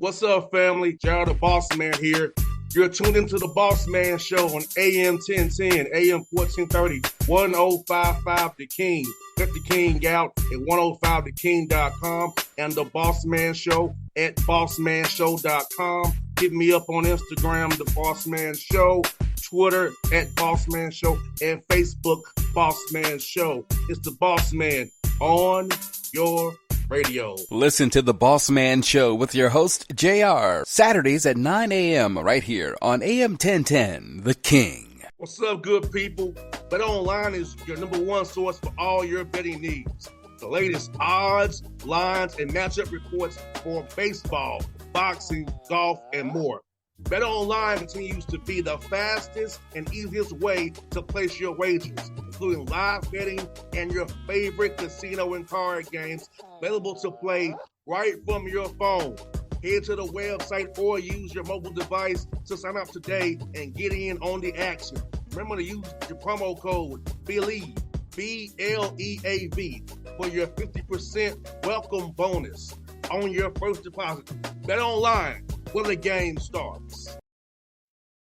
What's up, family? Gerald the Bossman here. You're tuned into the Bossman Show on AM 1010, AM 1430, 1055 The King. Let the King out at 105theking.com and the Bossman Show at bossmanshow.com. Hit me up on Instagram, The Bossman Show, Twitter at Bossman Show, and Facebook, Bossman Show. It's the Bossman on your radio. Listen to the Bossman Show with your host, JR, Saturdays at 9 a.m. right here on AM 1010, The King. What's up, good people? BetOnline is your number one source for all your betting needs. The latest odds, lines, and matchup reports for baseball, boxing, golf, and more. BetOnline continues to be the fastest and easiest way to place your wagers, including live betting and your favorite casino and card games available to play right from your phone. Head to the website or use your mobile device to sign up today and get in on the action. Remember to use your promo code BELIEVE, BLEAV, for your 50% welcome bonus on your first deposit. BetOnline, where the game starts.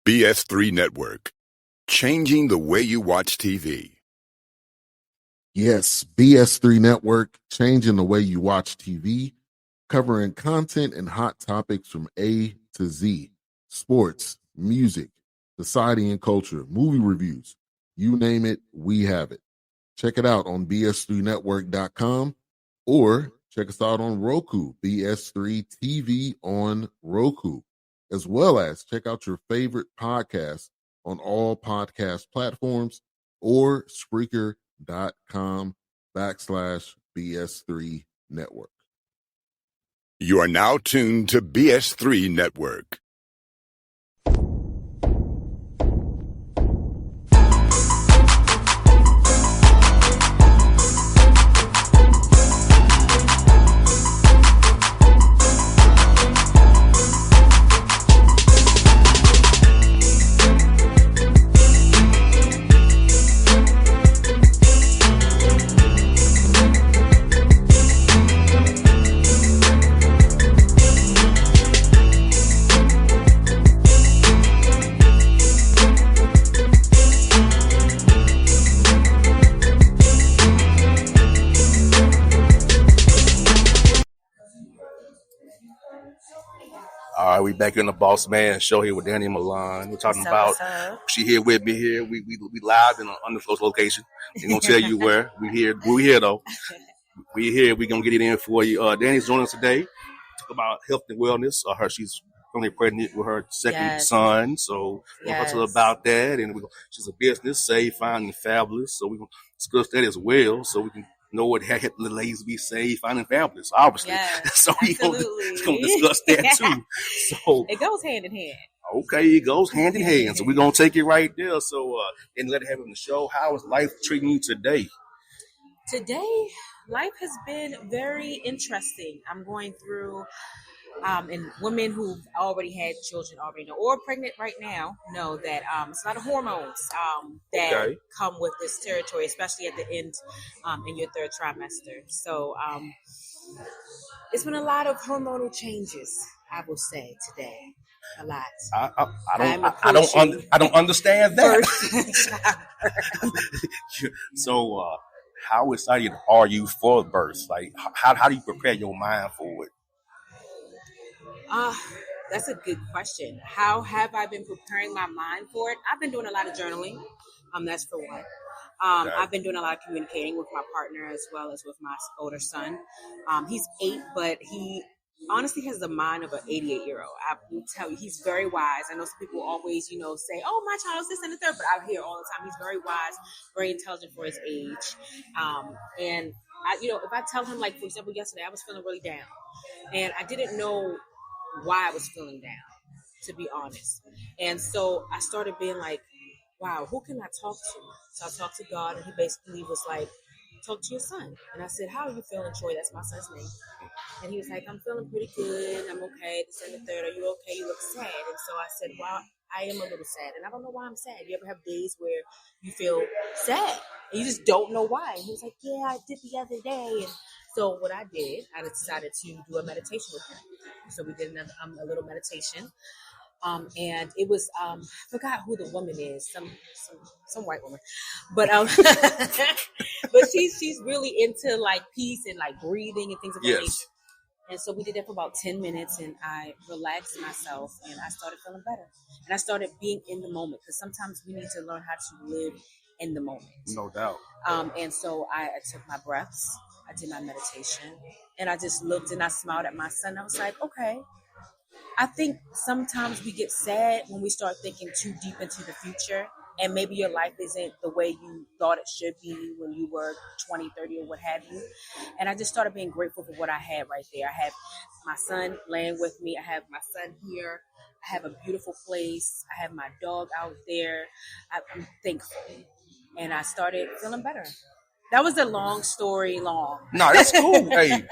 BS3 Network, changing the way you watch TV. Yes, BS3 Network, changing the way you watch TV, covering content and hot topics from A to Z, sports, music, society and culture, movie reviews, you name it, we have it. Check it out on bs3network.com or check us out on Roku, BS3 TV on Roku, as well as check out your favorite podcast on all podcast platforms or Spreaker.com/BS3 Network. You are now tuned to BS3 Network. All right, we back in the Bossman Show here with Dani and Milan. We're talking about, she here with me here. We live in an undisclosed location. Ain't gonna tell you where. We here though. We here. We gonna get it in for you. Dani's joining us today. Talk about health and wellness. She's currently pregnant with her second son, so we're gonna talk about that. And she's a business, safe, fine, and fabulous. So we're gonna discuss that as well, so we can know what the ladies be safe, fine, and fabulous, obviously. So we're gonna discuss that too. So it goes hand in hand. Okay, it goes hand in hand. So we're gonna take it right there. So and let it have on the show. How is life treating you today? Today, life has been very interesting. I'm going through, and women who've already had children already know, or pregnant right now, know that it's a lot of hormones that come with this territory, especially at the end in your third trimester. So it's been a lot of hormonal changes, I will say, today. A lot. I don't understand that. So how excited are you for birth? Like, how do you prepare your mind for it? That's a good question. How have I been preparing my mind for it? I've been doing a lot of journaling. That's for one. I've been doing a lot of communicating with my partner as well as with my older son. He's 8, but he honestly has the mind of an 88-year-old. I will tell you, he's very wise. I know some people always, say, oh, my child is this and the third, but I hear all the time, he's very wise, very intelligent for his age. And if I tell him, like, for example, yesterday, I was feeling really down, and I didn't know why I was feeling down, to be honest. And so I started being like, wow, who can I talk to? So I talked to God, and he basically was like, talk to your son. And I said, how are you feeling, Troy? That's my son's name. And he was like, I'm feeling pretty good. I'm okay. This and the third. Are you okay? You look sad. And so I said, well, I am a little sad. And I don't know why I'm sad. You ever have days where you feel sad and you just don't know why? And he was like, yeah, I did the other day. And So what I did, I decided to do a meditation with him. So we did a little meditation. And it was I forgot who the woman is, some white woman, but but she's really into like peace and like breathing and things of that nature. And so we did that for about 10 minutes, and I relaxed myself, and I started feeling better, and I started being in the moment, because sometimes we need to learn how to live in the moment. No doubt. And so I took my breaths, I did my meditation, and I just looked and I smiled at my son. I was like, okay. I think sometimes we get sad when we start thinking too deep into the future, and maybe your life isn't the way you thought it should be when you were 20, 30, or what have you. And I just started being grateful for what I had right there. I have my son laying with me. I have my son here. I have a beautiful place. I have my dog out there. I'm thankful. And I started feeling better. That was a long story long. No, that's cool. Hey,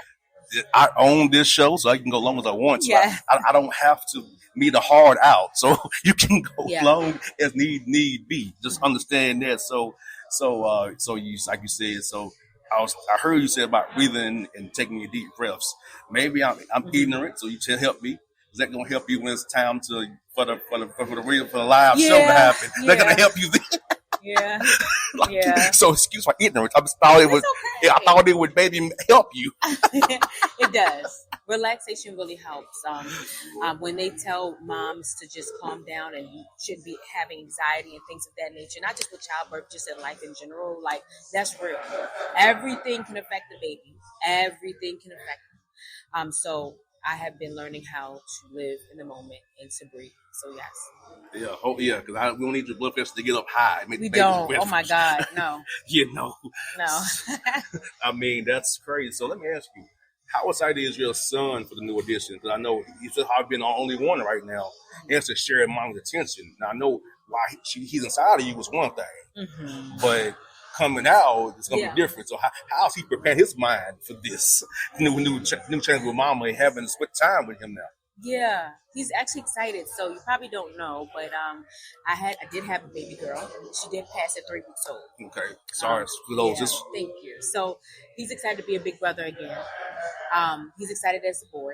I own this show, so I can go long as I want. So Yeah. I don't have to meet a hard out, so you can go Yeah. long as need be. Just understand that. So you, like you said. So I heard you say about breathing and taking your deep breaths. Maybe I'm ignorant, so you can help me. Is that gonna help you when it's time for the live show to happen? Yeah. They're gonna help you then. Yeah. Like, Yeah. So excuse my ignorance. I just thought it was. okay. Yeah, I thought it would maybe help you. It does. Relaxation really helps. When they tell moms to just calm down and you shouldn't be having anxiety and things of that nature, not just with childbirth, just in life in general, like that's real. Everything can affect the baby. Everything can affect them. So I have been learning how to live in the moment and to breathe. So yes. Yeah, because we don't need your blood pressure to get up high. We don't. Oh my God, no. No. No. I mean, that's crazy. So let me ask you, how excited is your son for the new edition? Because I know he's just been the only one right now. He has to share mom's attention. Now I know why he's inside of you was one thing, but coming out is gonna be different. So how's he preparing his mind for this new chance with mama and having to spend time with him now? Yeah, he's actually excited. So you probably don't know, but I did have a baby girl. She did pass at 3 weeks old. Okay, sorry for those. Yeah, thank you. So he's excited to be a big brother again. He's excited as a boy.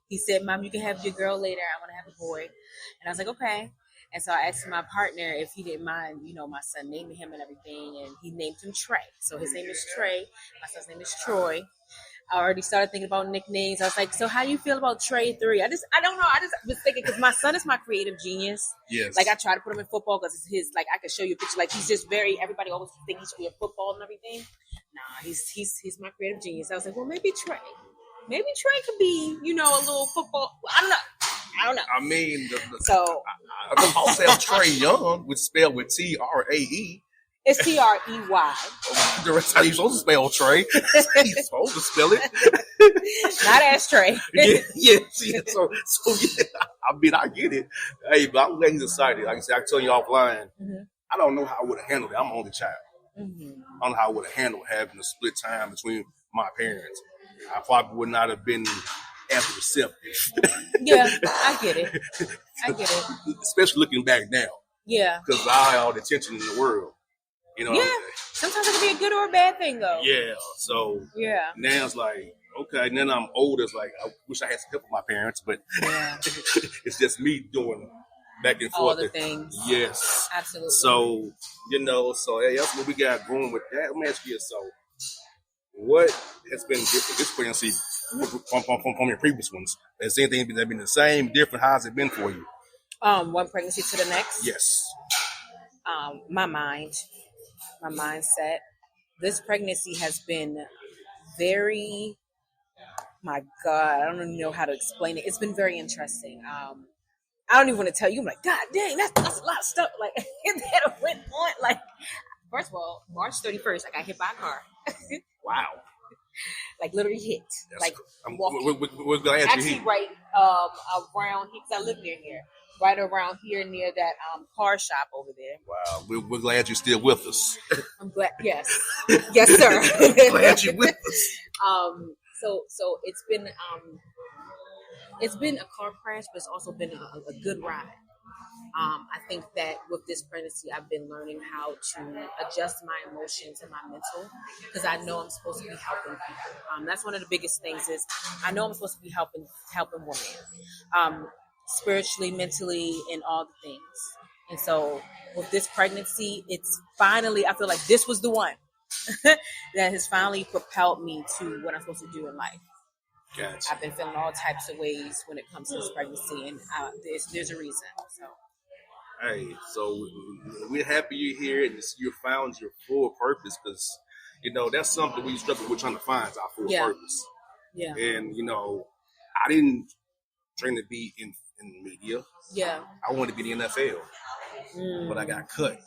He said, "Mom, you can have your girl later. I want to have a boy." And I was like, "Okay." And so I asked my partner if he didn't mind, my son naming him and everything, and he named him Trey. So his name is Trey. My son's name is Troy. I already started thinking about nicknames. I was like, so how do you feel about Trey 3? I don't know. I just was thinking, because my son is my creative genius. Yes. Like, I try to put him in football because it's his, like, I can show you a picture. Like, he's just everybody always thinks he should be in football and everything. Nah, he's my creative genius. I was like, well, maybe Trey could be, a little football. I don't know. I mean, I also have Trey Young, which is spelled with Trae. It's Trey. That's how you're supposed to spell Trey. You're supposed to spell it. Not as Trey. Yeah. So yeah. I mean, I get it. Hey, but I'm glad he's excited. Like I said, I tell you offline, I don't know how I would have handled it. I'm an only child. I don't know how I would have handled having to split time between my parents. I probably would not have been as receptive. Yeah, I get it. Especially looking back now. Yeah. Because I had all the attention in the world. You know what I'm saying? Sometimes it can be a good or a bad thing, though. Yeah. So now it's like, okay, and then I'm older. It's like, I wish I had some help with my parents, but it's just me doing back and forth. All the things. Yes. Absolutely. So, hey, that's what we got going with that. Let me ask you, so what has been different this pregnancy from your previous ones? Has anything been the same, different? How's it been for you? One pregnancy to the next? Yes. My mindset. This pregnancy has been very, my God, I don't even know how to explain it. It's been very interesting. I don't even want to tell you. I'm like, God dang, that's a lot of stuff. Like, that went on. Like, first of all, March 31st, I got hit by a car. Wow. Like, literally hit. Like, we're glad actually you're here. right around here, because I live near here. Right around here near that car shop over there. Wow, we're glad you're still with us. I'm glad. Yes, yes, sir. Glad you're with us. So it's been a car crash, but it's also been a good ride. I think that with this pregnancy, I've been learning how to adjust my emotions and my mental, because I know I'm supposed to be helping people. That's one of the biggest things is I know I'm supposed to be helping women, spiritually, mentally, and all the things. And so with this pregnancy, it's finally, I feel like this was the one that has finally propelled me to what I'm supposed to do in life. Gotcha. I've been feeling all types of ways when it comes to this pregnancy, and there's a reason. So. Hey, so we're happy you're here and you found your full purpose, because, that's something we struggle with, trying to find our full purpose. Yeah. And, I didn't train to be in media. Yeah. I wanted to be in the NFL, but I got cut.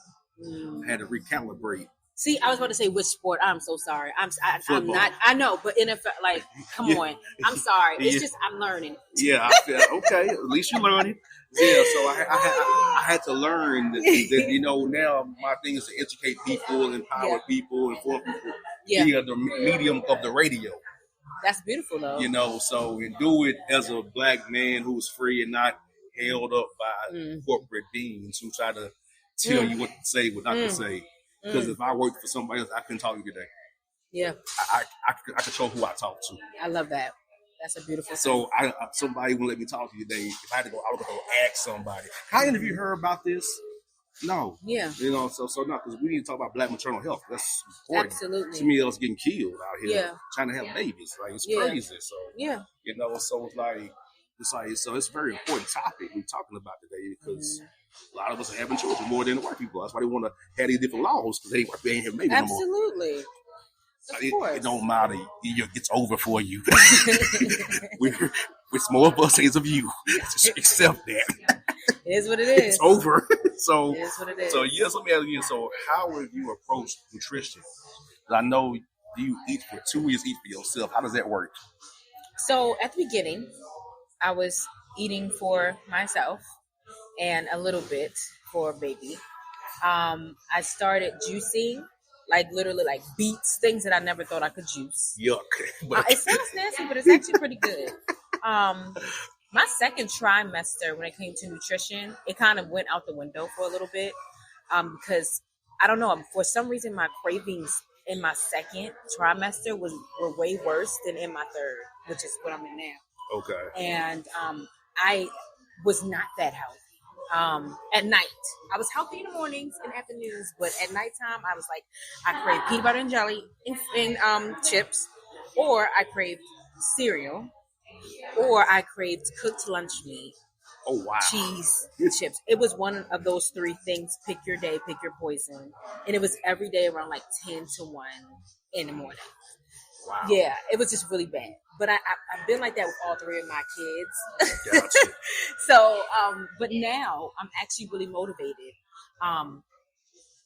Had to recalibrate. See, I was about to say which sport. I'm so sorry. I'm not. I know, but NFL, like, come on. I'm sorry. It's just I'm learning. Yeah, I feel okay. At least you're learning. Yeah, so I had to learn that now my thing is to educate people, empower people, inform people via the medium of the radio. That's beautiful, though. So and do it as a black man who's free and not held up by corporate beings who try to tell you what to say, what not to say. Because if I worked for somebody else, I couldn't talk to you today. Yeah. I control who I talk to. I love that. That's a beautiful thing. So somebody wouldn't let me talk to you today. If I had to go, I would go ask somebody. How have you heard about this? No. Yeah. So no, because we need to talk about black maternal health. That's important. Absolutely. Somebody else getting killed out here trying to have babies. Like, it's crazy. So so it's a very important topic we're talking about today, because a lot of us are having children more than the white people. That's why they want to have these different laws, because they ain't having babies Absolutely. no more. It don't matter. It's over for you. With more blessings of you. Just accept that. It is what it is. It's over. So, it is what it is. So, yes, let me ask you. So, how have you approached nutrition? I know you eat for 2 years, eat for yourself. How does that work? So, at the beginning, I was eating for myself and a little bit for baby. I started juicing. Like literally like beets, things that I never thought I could juice. Yuck. It sounds nasty, but it's actually pretty good. My second trimester, when it came to nutrition, it kind of went out the window for a little bit. Because I don't know, for some reason my cravings in my second trimester were way worse than in my third, which is what I'm in now. Okay. And I was not that healthy. At night, I was healthy in the mornings and afternoons, but at nighttime, I was like, I craved peanut butter and jelly and chips, or I craved cereal, or I craved cooked lunch meat. Oh, wow. Cheese, chips. It was one of those three things. Pick your day, pick your poison. And it was every day around like 10 to 1 in the morning. Wow. Yeah, it was just really bad. But I've been like that with all three of my kids. Gotcha. So, but now I'm actually really motivated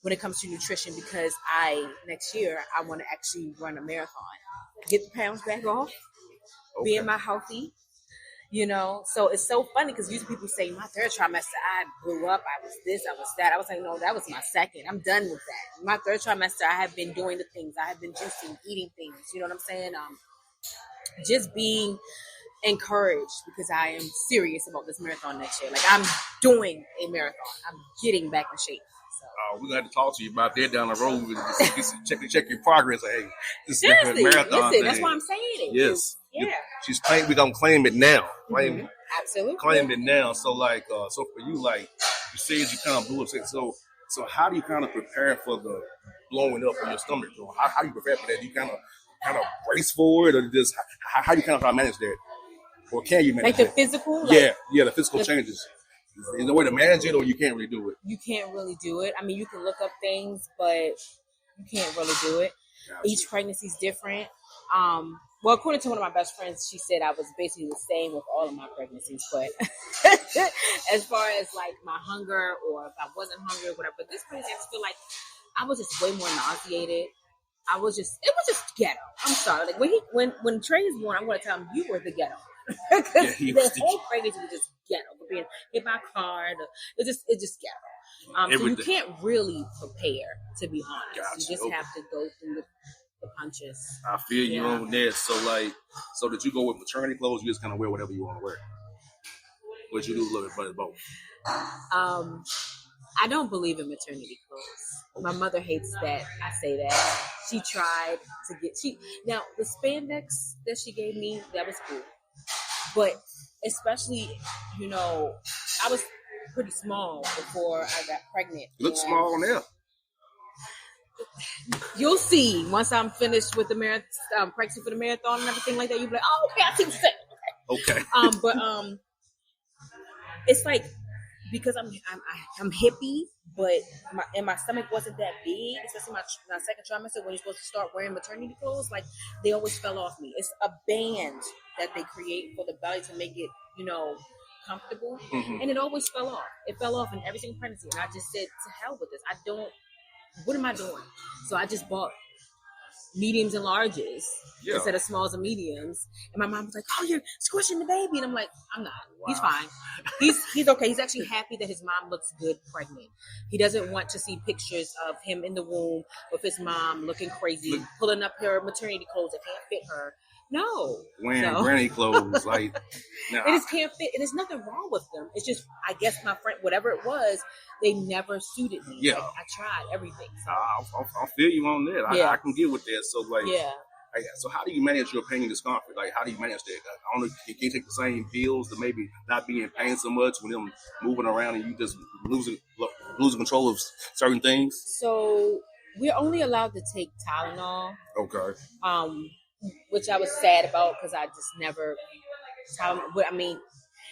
when it comes to nutrition, because next year I want to actually run a marathon, get the pounds back off, being my healthy. So it's so funny because usually people say my third trimester, I blew up, I was this, I was that. I was like, no, that was my second. I'm done with that. My third trimester, I have been doing the things. I have been juicing, eating things. You know what I'm saying? Just being encouraged, because I am serious about this marathon next year. Like, I'm doing a marathon. I'm getting back in shape. So. We're going to have to talk to you about that down the road. Check your progress. Hey, this seriously, marathon listen, that's why I'm saying it. Yes. Yeah. She's claiming we're going to claim it now. Absolutely. Claim it now. So, so for you, like, you said you kind of blew up. So how do you kind of prepare for the blowing up in your stomach? How do you prepare for that? Do you kind of brace for it, or just how do you kind of try to manage that? Or can you manage like the physical? The physical changes. Is there a way to manage it, or you can't really do it? You can't really do it. I mean, you can look up things, but you can't really do it. Gotcha. Each pregnancy is different. Well, according to one of my best friends, she said I was basically the same with all of my pregnancies. But as far as like my hunger, or if I wasn't hungry or whatever, but this pregnancy, I just feel like I was just way more nauseated. It was just ghetto. I'm sorry. Like when Trey is born, I'm going to tell him you were the ghetto. Because the whole pregnancy was just ghetto. For being hit by a car, it's just ghetto. So you can't really prepare, to be honest. Gotcha. You just have to go through the punches. I feel you on that. So did you go with maternity clothes? You just kind of wear whatever you want to wear? But you do a little bit of both. I don't believe in maternity clothes. My mother hates that I say that. She tried to get now the spandex that she gave me, that was cool. But especially, I was pretty small before I got pregnant. You look small on there. You'll see once I'm finished with the marathon, practicing for the marathon and everything like that. You'll be like, oh, okay, I see what you're saying. Okay. But it's like, because I'm hippie, but my stomach wasn't that big, especially my second trimester when you're supposed to start wearing maternity clothes. Like, they always fell off me. It's a band that they create for the belly to make it, comfortable, and it always fell off. It fell off in every single pregnancy, and I just said, to hell with this. What am I doing? So I just bought mediums and larges instead of smalls and mediums. And my mom was like, oh, you're squishing the baby. And I'm like, I'm not. Wow. He's fine. He's okay. He's actually happy that his mom looks good pregnant. He doesn't want to see pictures of him in the womb with his mom looking crazy, pulling up her maternity clothes that can't fit her. No. Wearing granny clothes. Like, nah. It just can't fit. And there's nothing wrong with them. It's just, I guess my friend, whatever it was, they never suited me. Yeah. Like, I tried everything. So. I'll feel you on that. I can get with that. So, like, so how do you manage your pain and discomfort? Like, how do you manage that? I don't know, can you take the same pills to maybe not be in pain so much when them moving around and you just losing control of certain things? So, we're only allowed to take Tylenol. Okay. Which I was sad about because I just never.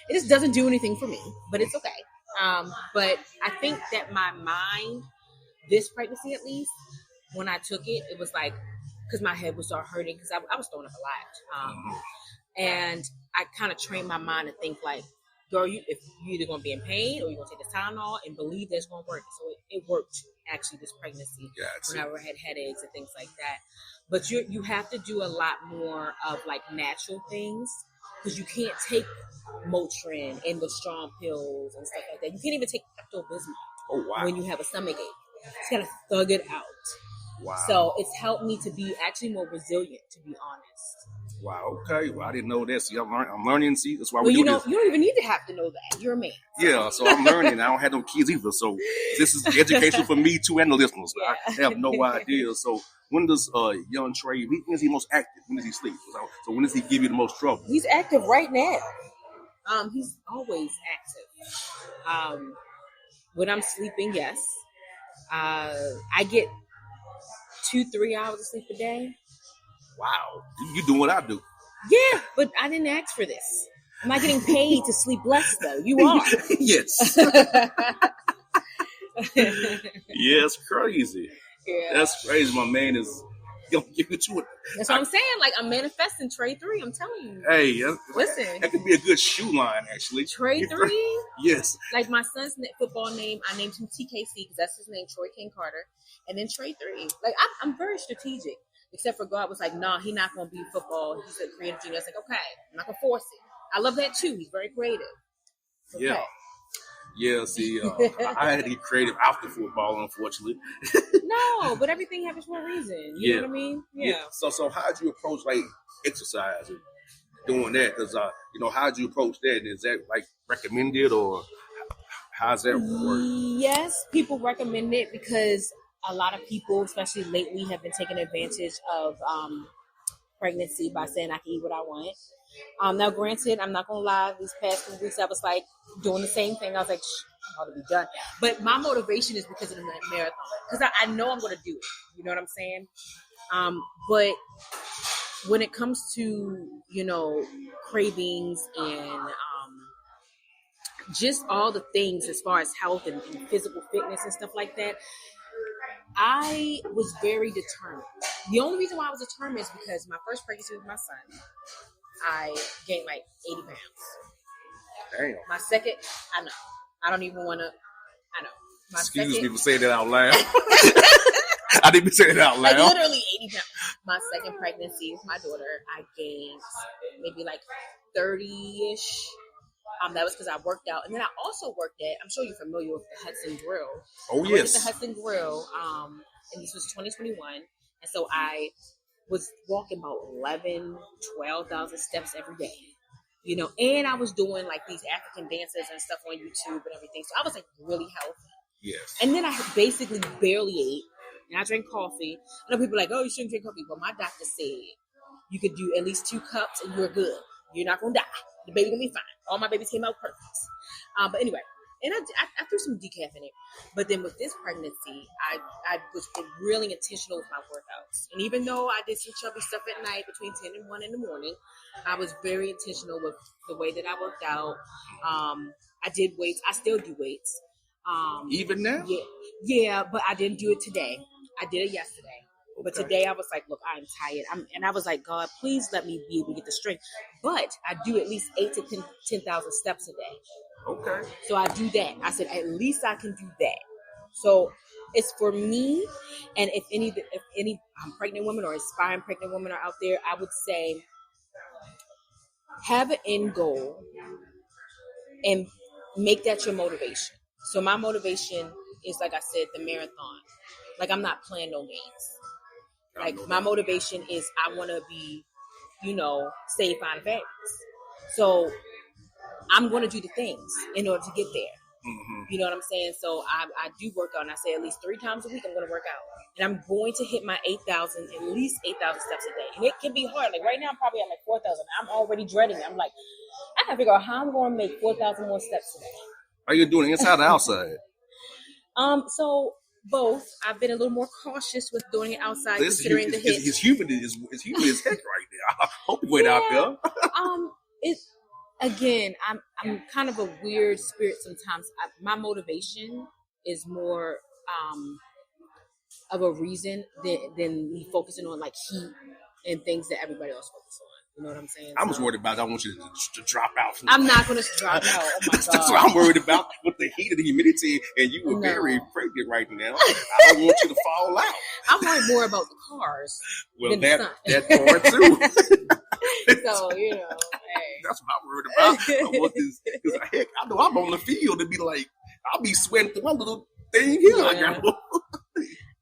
It just doesn't do anything for me, but it's okay. But I think that my mind, this pregnancy at least, when I took it, it was like, because my head would start hurting because I was throwing up a lot. And I kind of trained my mind to think like, girl, if you're either going to be in pain or you're going to take the Tylenol and believe that's going to work. So it worked, actually, this pregnancy, whenever I had headaches and things like that. But you have to do a lot more of like natural things because you can't take Motrin and the strong pills and stuff like that. You can't even take Pepto-Bismol when you have a stomach ache. It's got to thug it out. Wow. So it's helped me to be actually more resilient, to be honest. Wow. Okay. Well, I didn't know that. See, I'm learning. See, that's why we do this. You don't even need to have to know that. You're a man. Yeah. So I'm learning. I don't have no kids either. So this is education for me too and the listeners. I have no idea. So when does young Trey? When is he most active? When does he sleep? So when does he give you the most trouble? He's active right now. He's always active. When I'm sleeping, yes. I get 2-3 hours of sleep a day. Wow, you doing what I do? Yeah, but I didn't ask for this. I'm not getting paid to sleep less, though. You are. Yes. Yes, crazy. Yeah, that's crazy. My man is gonna give it to it. That's what I'm saying. Like, I'm manifesting Trey 3. I'm telling you. Hey, listen, that could be a good shoe line, actually. Trey 3. Yes. Like my son's football name, I named him TKC because that's his name, Troy King Carter, and then Trey 3. Like, I'm very strategic. Except for God was like, nah, he's not gonna be football. He's a creative genius. Like, okay, I'm not gonna force it. I love that too. He's very creative. Okay. Yeah. See, I had to get creative after football, unfortunately. No, but everything happens for a reason. You know what I mean? Yeah. So how did you approach like exercise and doing that? Because how did you approach that? Is that like recommended or how's that work? Yes, people recommend it because a lot of people, especially lately, have been taking advantage of pregnancy by saying I can eat what I want. Now, granted, I'm not going to lie. These past 2 weeks, I was like doing the same thing. I was like, I ought to be done. But my motivation is because of the marathon. Because I know I'm going to do it. You know what I'm saying? But when it comes to, cravings and just all the things as far as health and physical fitness and stuff like that, I was very determined. The only reason why I was determined is because my first pregnancy with my son, I gained like 80 pounds. Damn. My second, I know. I don't even want to, I know. Excuse me for saying that out loud. I didn't say that out loud. Like literally 80 pounds. My second pregnancy with my daughter, I gained maybe like 30-ish. That was because I worked out. And then I also worked at, I'm sure you're familiar with the Hudson Grill. Oh, yes. I worked at the Hudson Grill, and this was 2021. And so I was walking about 11,000, 12,000 steps every day. you know, and I was doing like these African dances and stuff on YouTube and everything. So I was like really healthy. Yes. And then I basically barely ate, and I drank coffee. I know people are like, oh, you shouldn't drink coffee. But my doctor said you could do at least 2 cups and you're good. You're not going to die. The baby going to be fine. All my babies came out perfect. But anyway, and I threw some decaf in it. But then with this pregnancy, I was really intentional with my workouts. And even though I did some chubby stuff at night between 10 and 1 in the morning, I was very intentional with the way that I worked out. I did weights. I still do weights. Even now? Yeah, but I didn't do it today. I did it yesterday. Okay. But today I was like, look, I'm tired. And I was like, God, please let me be able to get the strength. But I do at least 8 to 10,000 steps a day. Okay. So I do that. I said, at least I can do that. So it's for me. And if any pregnant women or aspiring pregnant women are out there, I would say have an end goal and make that your motivation. So my motivation is, like I said, the marathon. Like, I'm not playing no games. Like, my motivation is I want to be, save, find, fabulous. So I'm going to do the things in order to get there. Mm-hmm. You know what I'm saying? So I do work out, and I say at least 3 times a week I'm going to work out. And I'm going to hit my at least 8,000 steps a day. And it can be hard. Like, right now I'm probably at like 4,000. I'm already dreading it. I'm like, I got to figure out how I'm going to make 4,000 more steps today. Are you doing it inside or outside? So both. I've been a little more cautious with doing it outside, considering the hit. It's humid as heck right now. I hope you went out there. Again, I'm kind of a weird spirit sometimes. My motivation is more of a reason than me focusing on like heat and things that everybody else focuses on. You know what I'm saying? I'm just worried about. I want you to drop out. I'm not going to drop out. Oh my God. That's what I'm worried about with the heat and the humidity. And you were very pregnant right now. I don't want you to fall out. I'm worried more about the cars. Well, that part too. So hey. That's what I'm worried about. I want this, because heck, I know I'm on the field and be like, I'll be sweating through my little thing here. Yeah.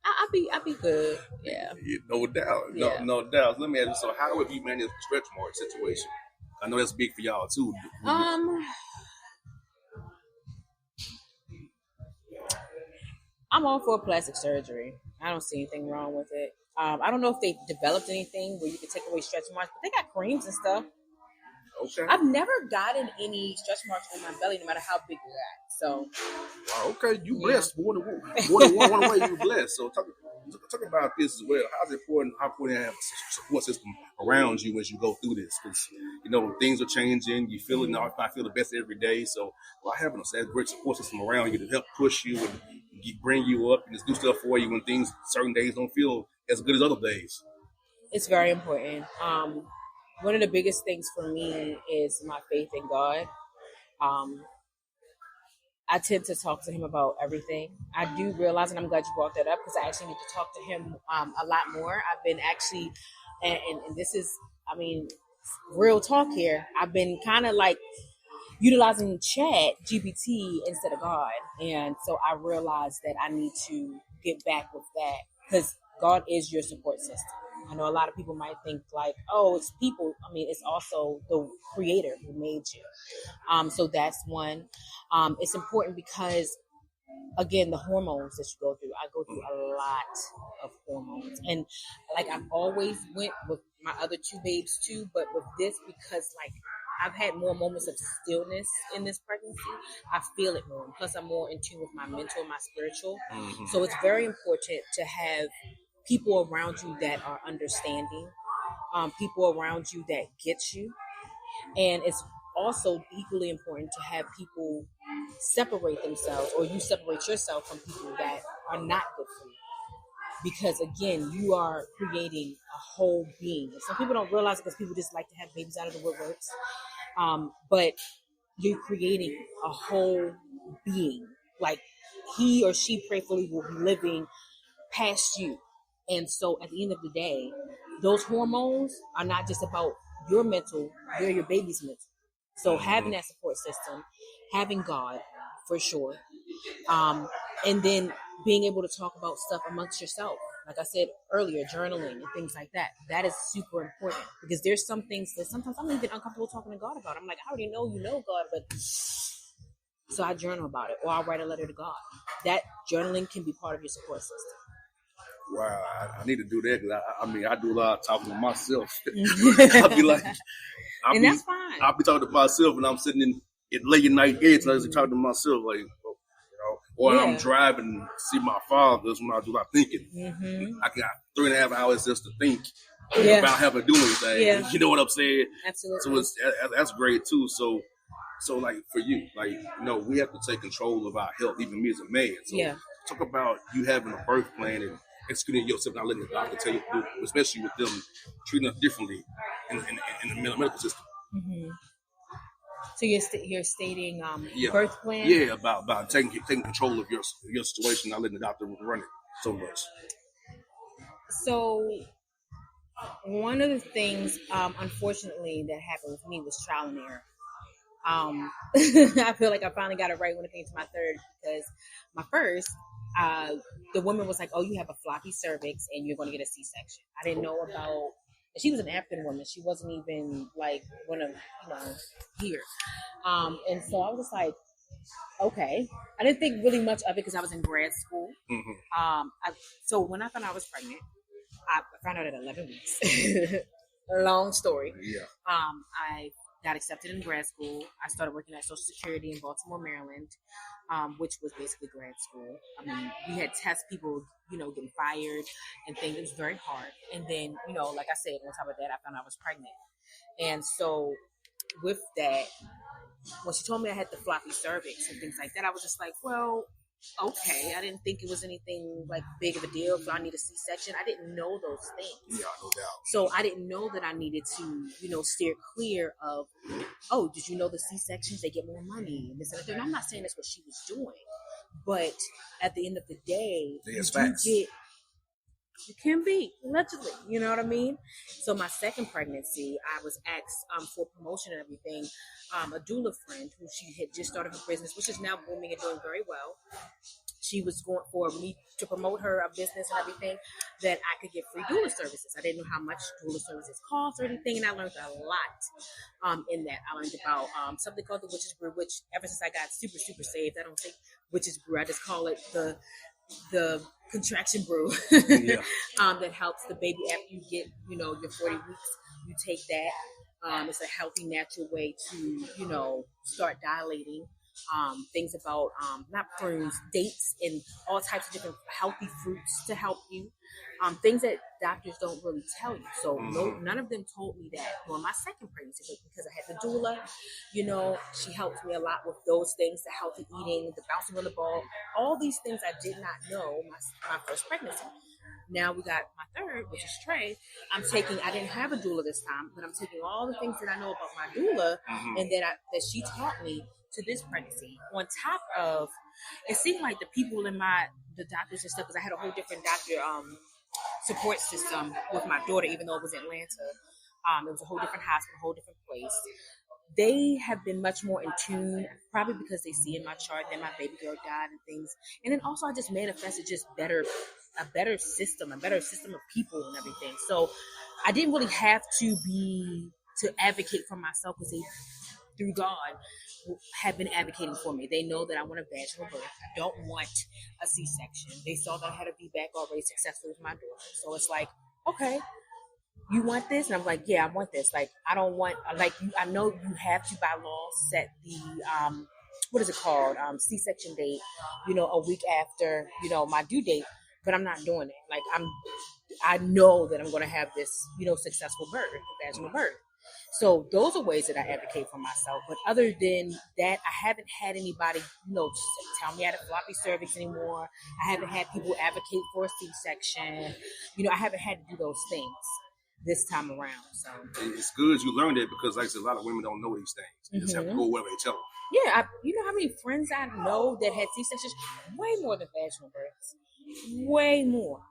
I'll be good. Yeah. No doubt. No doubt. Let me ask you, so how have you managed the stretch mark situation? I know that's big for y'all too. I'm all for plastic surgery. I don't see anything wrong with it. I don't know if they've developed anything where you can take away stretch marks, but they got creams and stuff. Okay. I've never gotten any stretch marks on my belly, no matter how big you're at. So. Wow, okay, you blessed more than one way. You blessed. So talk about this as well. How important to have a support system around you as you go through this? Because things are changing. You feel it now. I feel the best every day. So having a great support system around you to help push you and bring you up and just do stuff for you when certain days don't feel as good as other days. It's very important. One of the biggest things for me is my faith in God. I tend to talk to him about everything. I do realize, and I'm glad you brought that up, because I actually need to talk to him a lot more. I've been actually, and this is, real talk here. I've been kind of like utilizing Chat GPT instead of God. And so I realized that I need to get back with that, because God is your support system. I know a lot of people might think like, oh, it's people. It's also the creator who made you. So that's one. It's important because, again, the hormones that you go through. I go through a lot of hormones. And like I've always went with my other 2 babes too, but with this, because like I've had more moments of stillness in this pregnancy, I feel it more. Plus I'm more in tune with my mental and my spiritual. Mm-hmm. So it's very important to have people around you that are understanding, people around you that get you. And it's also equally important to have people separate themselves, or you separate yourself from people that are not good for you. Because again, you are creating a whole being. Some people don't realize it because people just like to have babies out of the woodworks. But you're creating a whole being. Like he or she prayerfully will be living past you. And so at the end of the day, those hormones are not just about your mental, they're your baby's mental. So having that support system, having God for sure, and then being able to talk about stuff amongst yourself. like I said earlier, journaling and things like that. That is super important because there's some things that sometimes I'm even uncomfortable talking to God about. I'm like, I already know you know God, but so I journal about it or I'll write a letter to God. That journaling can be part of your support system. Wow, I need to do that because I do a lot of talking to myself. I'll be like, that's fine. I'll be talking to myself and I'm sitting in late at night edge and I just talking to myself like, or I'm driving to see my father. That's when I do a lot of thinking. Mm-hmm. I got 3.5 hours just to think about having to do anything. Yeah. You know what I'm saying? Absolutely. So that's great too. So like for you, like, we have to take control of our health, even me as a man. So talk about you having a birth plan and executing yourself, not letting the doctor tell you to do, especially with them treating us differently in the medical system. Mm-hmm. So you're stating birth plan? Yeah, about taking control of your situation, not letting the doctor run it so much. So one of the things, unfortunately, that happened with me was trial and error. I feel like I finally got it right when it came to my third because my first, the woman was like, "Oh, you have a floppy cervix and you're going to get a C-section." I didn't know about. She was an African woman. She wasn't even like one of here. And so I was just like, okay. I didn't think really much of it because I was in grad school. Mm-hmm. So when I found out I was pregnant, I found out at 11 weeks. Long story. Yeah. I got accepted in grad school. I started working at Social Security in Baltimore, Maryland, which was basically grad school. I mean, we had test people, getting fired and things. It was very hard. And then, like I said, on top of that, I found out I was pregnant. And so with that, when she told me I had the floppy cervix and things like that, I was just like, well, okay. I didn't think it was anything like big of a deal if I need a C-section. I didn't know those things. Yeah, no doubt. So I didn't know that I needed to, steer clear of, oh, did you know the C-sections, they get more money and this and that. And I'm not saying that's what she was doing, but at the end of the day, you can be, allegedly, you know what I mean? So my second pregnancy, I was asked for promotion and everything. A doula friend who she had just started her business, which is now booming and doing very well. She was going for me to promote her business and everything, that I could get free doula services. I didn't know how much doula services cost or anything, and I learned a lot in that. I learned about something called the Witch's Brew, which ever since I got super, super saved, I don't think Witch's Brew, I just call it the contraction brew that helps the baby after you get, your 40 weeks. You take that. It's a healthy, natural way to, start dilating. Things about not prunes, dates, and all types of different healthy fruits to help you. Things that doctors don't really tell you. So none of them told me that during my second pregnancy, but because I had the doula, she helped me a lot with those things, the healthy eating, the bouncing on the ball, all these things I did not know my first pregnancy. Now we got my third, which is Trey. I didn't have a doula this time, but I'm taking all the things that I know about my doula and that she taught me to this pregnancy. On top of, it seemed like the people in the doctors and stuff, because I had a whole different doctor support system with my daughter, even though it was Atlanta. It was a whole different hospital, a whole different place. They have been much more in tune, probably because they see in my chart that my baby girl died and things. And then also I just manifested just a better system of people and everything. So I didn't really have to advocate for myself because they, through God, have been advocating for me. They know that I want a vaginal birth. I don't want a C-section. They saw that I had a VBAC already successful with my daughter. So it's like, okay, you want this? And I'm like, yeah, I want this. Like, I don't want, like, I know you have to, by law, set the, what is it called? C-section date, a week after, my due date, but I'm not doing it. Like, I know that I'm going to have this, successful birth, vaginal birth. So those are ways that I advocate for myself. But other than that, I haven't had anybody, tell me I had a floppy cervix anymore. I haven't had people advocate for a C-section. I haven't had to do those things this time around. So it's good you learned it because, like I said, a lot of women don't know these things. You just have to go wherever they tell them. Yeah, you know how many friends I know that had C-sections? Way more than vaginal births. Way more.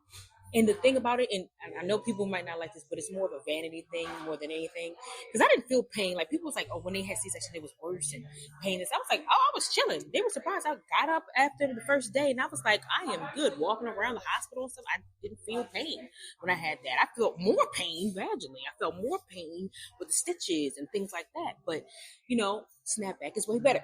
And the thing about it, and I know people might not like this, but it's more of a vanity thing more than anything. Because I didn't feel pain. Like, people was like, oh, when they had C-section, it was worse and painless. I was like, oh, I was chilling. They were surprised. I got up after the first day, and I was like, I am good. Walking around the hospital and stuff, I didn't feel pain when I had that. I felt more pain vaginally. I felt more pain with the stitches and things like that. But, snapback is way better.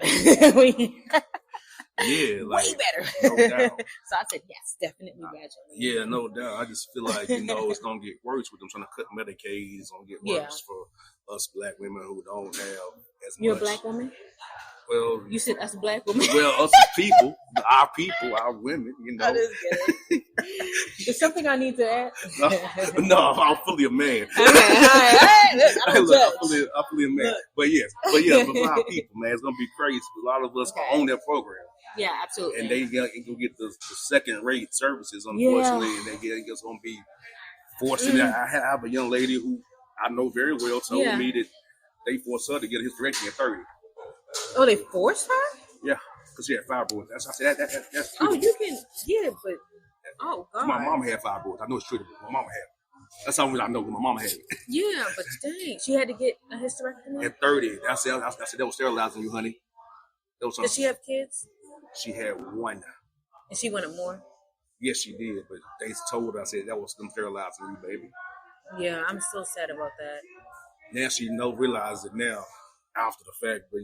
Yeah, like, way better. No doubt. So I said, yes, definitely vaginally. Yeah, no doubt. I just feel like, it's going to get worse with them trying to cut Medicaid. It's going to get worse for us black women who don't have as much. You're a black woman? Well, you said us black women. Well, us people, our women, I just get it. Is something I need to add? No, I'm fully a man. Okay, all right. Look, I don't judge. I'm fully a man. Look. But for our people, man, it's gonna be crazy. A lot of us are on that program. Yeah, absolutely. And they gonna get the second-rate services, unfortunately, and it's gonna be forced. I have a young lady who I know very well told me that they forced her to get a hysterectomy at 30. Oh, they forced her? Yeah, because she had fibroids. I said that's true. Oh, you can, but oh god. My mama had fibroids. I know it's true. My mama had it. That's how I know my mama had it. Yeah, but dang, she had to get a hysterectomy at 30. I said that was sterilizing you, honey. Did she have kids? She had one. And she wanted more? Yes, she did. But they told her, I said, that was them sterilizing you, baby. Yeah, I'm so sad about that. Now she realize it now after the fact. But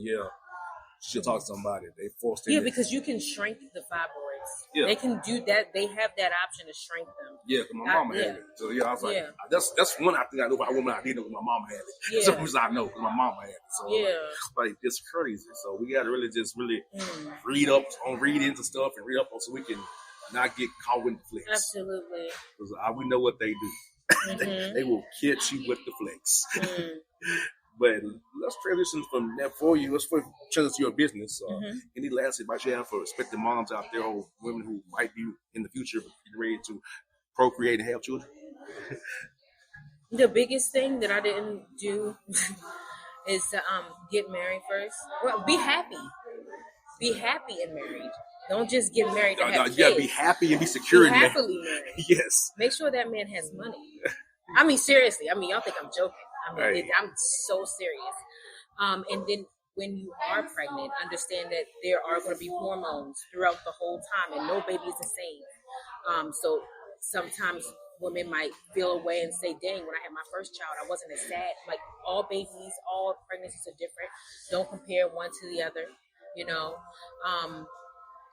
she'll talk to somebody. They forced it. Yeah, because you can shrink the fibroids. Yeah. They can do that. They have that option to shrink them. Yeah, because my mama had it. So I was like, that's one I think I know about a woman I didn't know because my mama had it. Yeah. That's the reason I know because my mama had it. So like it's crazy. So we got to really read into stuff and read up on so we can not get caught with the flicks. Absolutely. Because we know what they do. Mm-hmm. They will catch you with the flicks. But let's transition from that for you. Let's transition to your business. Any last advice you have for expecting moms out there or women who might be in the future ready to procreate and have children? The biggest thing that I didn't do is to get married first. Well, be happy. Be happy and married. Don't just get married to have kids. You gotta be happy and be secure. Be happily married. Yes. Make sure that man has money. I mean, seriously. I mean, y'all think I'm joking. I mean, I'm so serious. And then when you are pregnant, understand that there are going to be hormones throughout the whole time, and no baby is the same. So sometimes women might feel away and say, dang, when I had my first child, I wasn't as sad. Like, all babies, all pregnancies are different. Don't compare one to the other,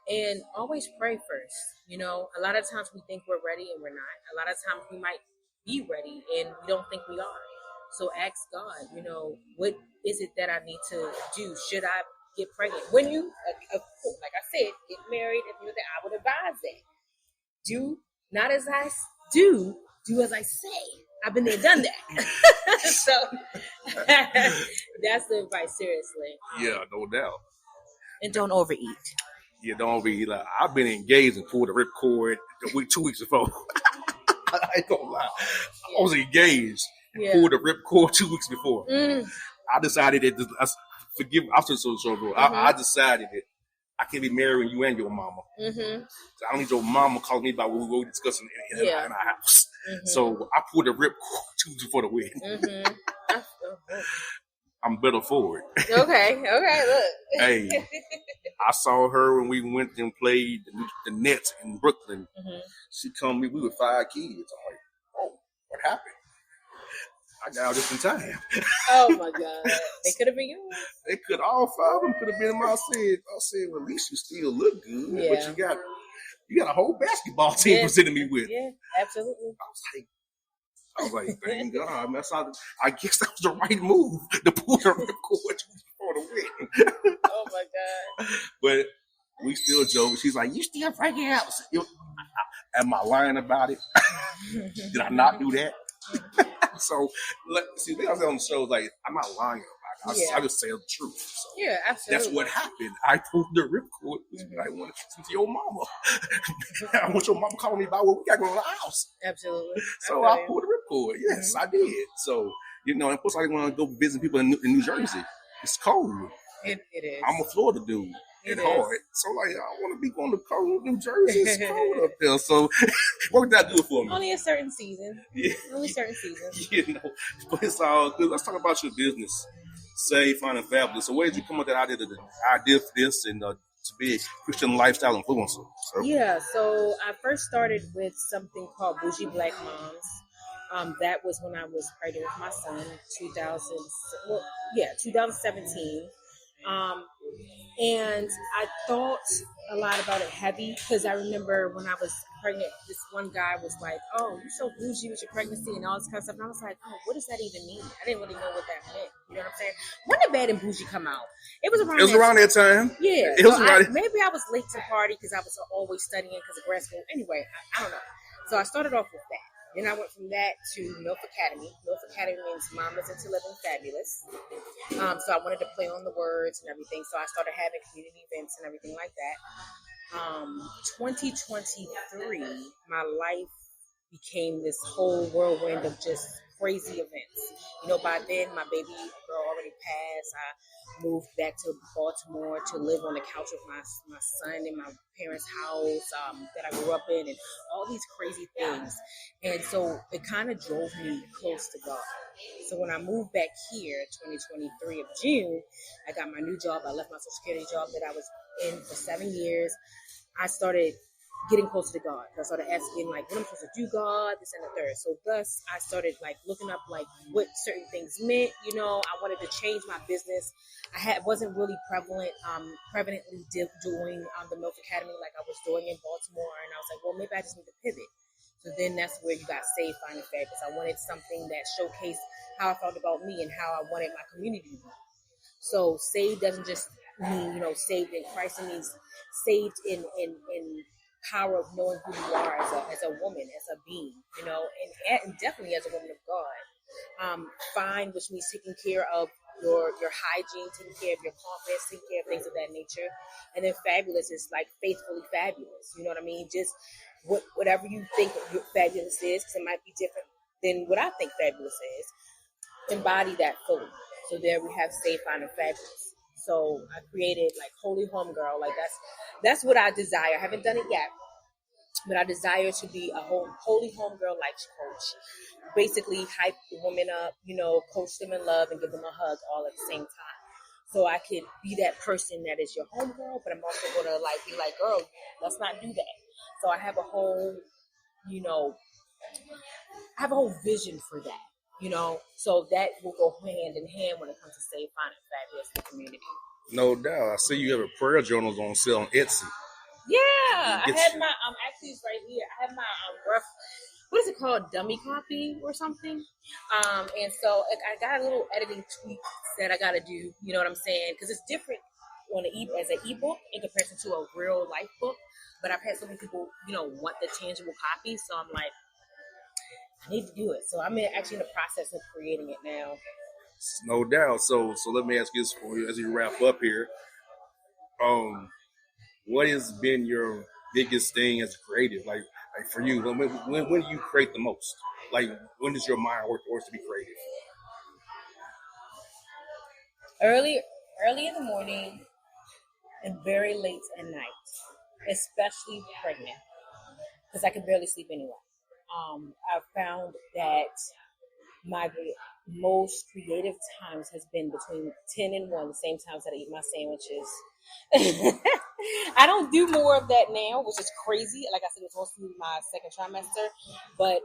and always pray first. A lot of times we think we're ready and we're not. A lot of times we might be ready and we don't think we are. So ask God, what is it that I need to do? Should I get pregnant? When you, like I said, get married, I would advise that. Do not as I do as I say. I've been there, done that. So that's the advice, seriously. Yeah, no doubt. And don't overeat. Yeah, don't overeat. Like, I've been engaged and pulled a ripcord 2 weeks before. I ain't gonna lie. I was engaged. Pulled a ripcord 2 weeks before. I decided that I decided that I can't be marrying you and your mama. Mm-hmm. So I don't need your mama calling me about what we were discussing in our house. Mm-hmm. So I pulled a ripcord 2 weeks before the wedding. Mm-hmm. I'm better for it. Okay, look. Hey, I saw her when we went and played the Nets in Brooklyn. Mm-hmm. She come me. We were 5 kids. I'm like, oh, what happened? I got out just in time. Oh my God. They could have been yours. They could, all 5 of them could have been them. I said, well, at least you still look good. Yeah. But you got a whole basketball team presenting me with. Yeah, absolutely. I was like, thank God. I guess that was the right move to pull the ripcord before the wedding. Oh my God. But we still joke. She's like, you still breaking out. Am I lying about it? Did I not do that? So, see, they always on shows like, I'm not lying about it. I just say the truth. So yeah, absolutely. That's what happened. I pulled the ripcord. I want to listen to your mama. I want your mama calling me about what we got going on in the house. Absolutely. So I pulled the ripcord. Yes, I did. So, and plus I want to go visit people in New Jersey. It's cold. It is. I'm a Florida dude. and hard. So like, I want to be going to cold New Jersey. It's cold up there. So what would that do for me? Only a certain season. Yeah. Only certain seasons. You know, but it's all good. Let's talk about your business, Save, Fun, and Fabulous. So where did you come up with that idea for this and to be a Christian lifestyle influencer? So. Yeah, so I first started with something called Bougie Black Moms. That was when I was pregnant with my son, 2017. And I thought a lot about it heavy because I remember when I was pregnant, this one guy was like, "Oh, you're so bougie with your pregnancy and all this kind of stuff." And I was like, "Oh, what does that even mean?" I didn't really know what that meant. You know what I'm saying? When did Bad and Bougie come out? It was around that time. Yeah. It was maybe I was late to the party because I was always studying because of grad school. Anyway, I don't know. So I started off with that. Then I went from that to MILF Academy. MILF Academy means Mamas into Living Fabulous. So I wanted to play on the words and everything. So I started having community events and everything like that. 2023, my life became this whole whirlwind of just crazy events. You know, by then my baby girl already passed. I moved back to Baltimore to live on the couch with my son in my parents' house that I grew up in, and all these crazy things. And so it kind of drove me close to God. So when I moved back here, 2023 of June, I got my new job. I left my Social Security job that I was in for 7 years. I started getting closer to God. I started asking, like, what I'm supposed to do, God, this and the third. So thus, I started, like, looking up, like, what certain things meant. You know, I wanted to change my business. Wasn't really prevalently doing the MILF Academy like I was doing in Baltimore. And I was like, well, maybe I just need to pivot. So then that's where you got Save, Fun, and Fabulous. I wanted something that showcased how I felt about me and how I wanted my community to be. So Save doesn't just mean, you know, saved in Christ. It means saved in power of knowing who you are as a woman, as a being, you know, and definitely as a woman of God. Fine, which means taking care of your hygiene, taking care of your confidence, taking care of things of that nature. And then Fabulous is like faithfully fabulous. You know what I mean? Just whatever you think fabulous is, because it might be different than what I think fabulous is. Embody that fully. So there we have Save, Fine, and Fabulous. So I created like Holy Homegirl. Like that's what I desire. I haven't done it yet, but I desire to be a holy homegirl life coach. Basically hype the women up, you know, coach them in love and give them a hug all at the same time. So I could be that person that is your homegirl, but I'm also gonna like be like, girl, let's not do that. So I have a whole, you know, vision for that. You know, so that will go hand in hand when it comes to Save, Fine, and Fabulous in the community. No doubt. I see you have a prayer journals on sale on Etsy. Yeah, I had my actually it's right here. I have my rough, what is it called, dummy copy or something. And so I got a little editing tweak that I got to do. You know what I'm saying? Because it's different on as an ebook in comparison to a real life book. But I've had so many people, you know, want the tangible copy, so I'm like, I need to do it. So I'm actually in the process of creating it now. No doubt. So let me ask you this for you as you wrap up here. What has been your biggest thing as creative? Like for you, when do you create the most? Like when does your mind work towards to be creative? Early in the morning and very late at night, especially pregnant, because I can barely sleep anyway. I've found that my most creative times has been between 10 and 1, the same times that I eat my sandwiches. I don't do more of that now, which is crazy. Like I said, it's mostly my second trimester, but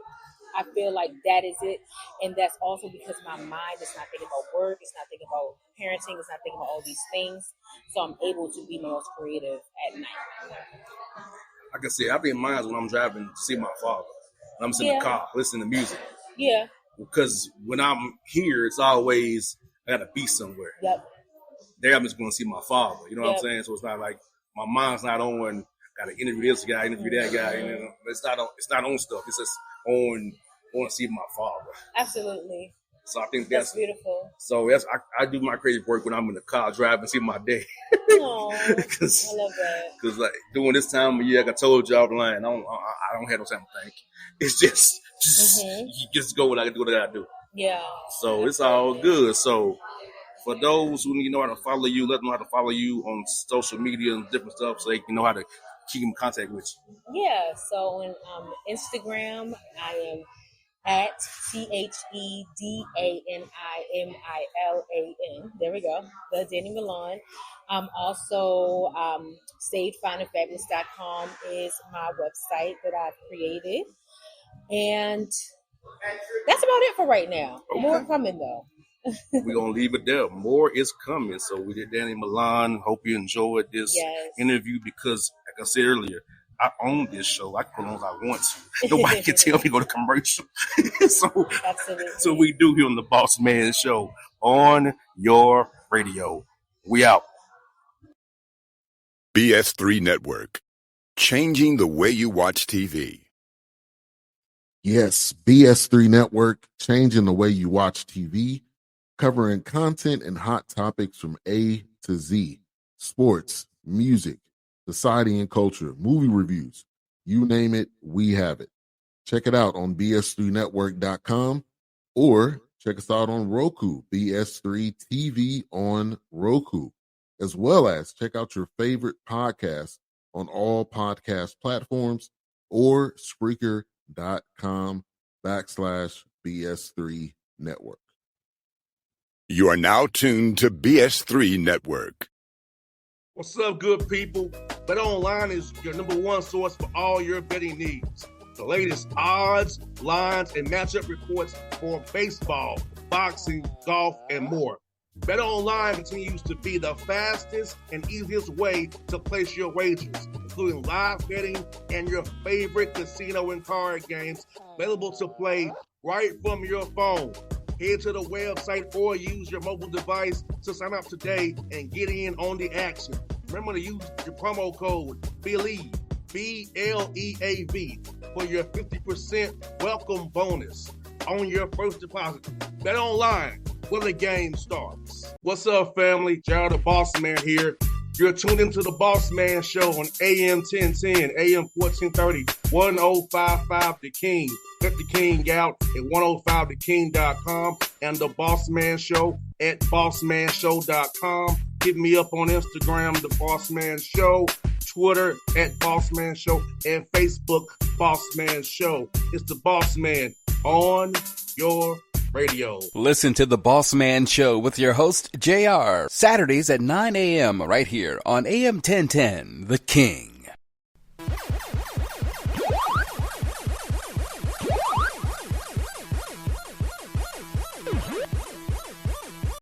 I feel like that is it. And that's also because my mind is not thinking about work, it's not thinking about parenting, it's not thinking about all these things. So I'm able to be most creative at night. Like I said, I be in mine when I'm driving to see my father. I'm sitting in the car, listening to music. Yeah. Because when I'm here, it's always, I got to be somewhere. Yep. There I'm just going to see my father. You know what I'm saying? So it's not like, my mind's not on, got to interview this guy, interview that guy. You know? It's not on stuff. It's just on, I want to see my father. Absolutely. So I think that's beautiful. So I do my creative work when I'm in the car driving, see my day. Oh, I love that. Because like during this time of year, like I told you offline, I don't have no time to think. It's just you just go what I do. Yeah. So it's all good. So for those who need to know how to follow you, let them know how to follow you on social media and different stuff so they can know how to keep in contact with you. Yeah, so on Instagram, I am at TheDaniMilan. There we go. The Dani Milan. Also, SavedFineAndFabulous.com is my website that I've created. And that's about it for right now. Okay. More coming, though. We're going to leave it there. More is coming. So we did Dani Milan. Hope you enjoyed this interview because, like I said earlier, I own this show. I can put on as I want to. Nobody can tell me to go to commercial. So we do here on the Boss Man Show on your radio. We out. BS3 Network. Changing the way you watch TV. Yes, BS3 Network, changing the way you watch TV, covering content and hot topics from A to Z, sports, music, society and culture, movie reviews, you name it, we have it. Check it out on bs3network.com or check us out on Roku, BS3 TV on Roku, as well as check out your favorite podcast on all podcast platforms or Spreaker.com/BS3 Network. You are now tuned to BS3 Network. What's up, good people? BetOnline is your number one source for all your betting needs. The latest odds, lines, and matchup reports for baseball, boxing, golf, and more. BetOnline continues to be the fastest and easiest way to place your wagers, including live betting and your favorite casino and card games available to play right from your phone. Head to the website or use your mobile device to sign up today and get in on the action. Remember to use your promo code BELIEVE, BLEAV, for your 50% welcome bonus on your first deposit. BetOnline, where the game starts. What's up, family? Jared the Bossman here. You're tuned into the Bossman Show on AM 1010, AM 1430, 1055 The King. Let the King out at 105theking.com and the Bossman Show at bossmanshow.com. Hit me up on Instagram, The Bossman Show, Twitter at Bossman Show, and Facebook, Bossman Show. It's the Bossman on your radio. Listen to the Bossman Show with your host, JR, Saturdays at 9 a.m. right here on AM 1010, The King.